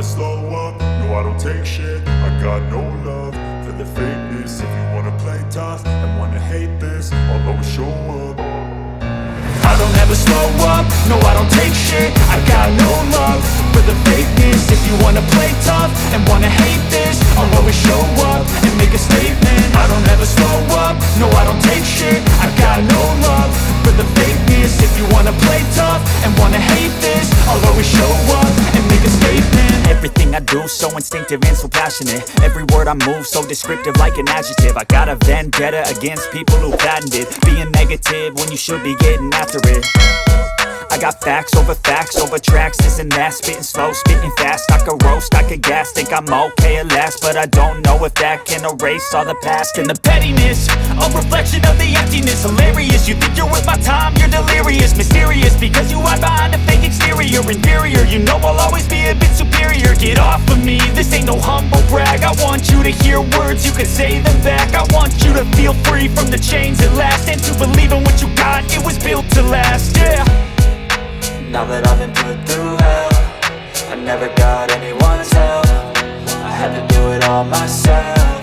slow up, no I don't take shit. I got no love for the fakeness. If you wanna play tough and wanna hate this, I'll always show up. I don't ever slow up, no I don't take shit. I got no love for the fakeness. If you wanna play tough and wanna hate this, I'll always show up and make a statement. I don't ever slow up, no I don't take shit. I got no love for the fakeness. If you wanna play tough and wanna hate this, I'll always show up and make a statement. Everything I do so instinctive and so passionate. Every word I move so descriptive like an adjective. I got a vendetta against people who patented being negative when you should be getting after it. I got facts over tracks, this and that. Spitting slow, spitting fast. I could roast, I could gas. Think I'm okay at last, but I don't know if that can erase all the past. And the pettiness, a reflection of the emptiness. Hilarious, you think you're worth my time, you're delirious. Mysterious, because you hide behind a fake exterior. Inferior, you know I'll always be a bit superior. Get off of me, this ain't no humble brag. I want you to hear words, you can say them back. I want you to feel free from the chains at last, and to believe in what you got, it was built to last, yeah. Now that I've been put through hell, I never got anyone's help. I had to do it all myself.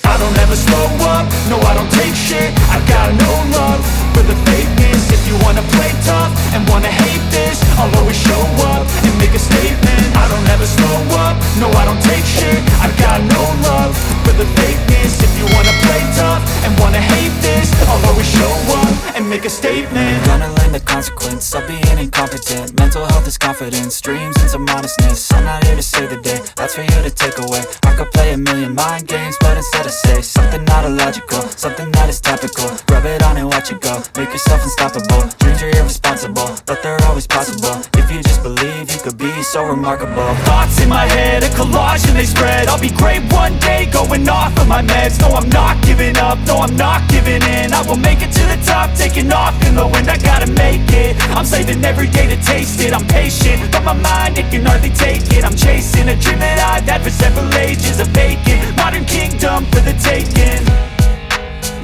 I don't ever slow up, no I don't take shit. I got no love for the fakeness. If you wanna play tough and wanna hate this, I'll always show up and make a statement. I don't ever slow up, no I don't take shit. I got no love for the fakeness. If you wanna play tough and wanna hate this, I'll always show up and make a statement. Gonna learn the consequence of being incompetent. Mental health is confidence, dreams and some honestness. I'm not here to save the day, that's for you to take away. I could play a million mind games, but instead I say something not illogical, something that is topical. Rub it on and watch it go, make yourself unstoppable. Dreams are irresponsible, but they're always possible. If you just believe, you could be so remarkable. Thoughts in my head, a collage and they spread. I'll be great one day, going off of my meds. No, I'm not giving up, no, I'm not giving in. I will make it to the top, taking off in the wind. I gotta make it, I'm saving every day to taste it. I'm patient, but my mind, it can hardly take it. I'm chasing a dream that I've had for several ages. A vacant, modern kingdom for the taking.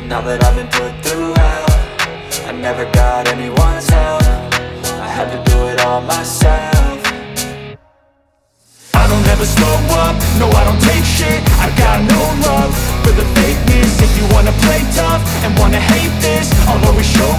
Now that I've been put through hell, I never got anyone's help. I had to do it all myself. I don't ever slow up, no I don't take shit. I got no love for the fakeness. If you wanna play tough and wanna hate this, I'll always show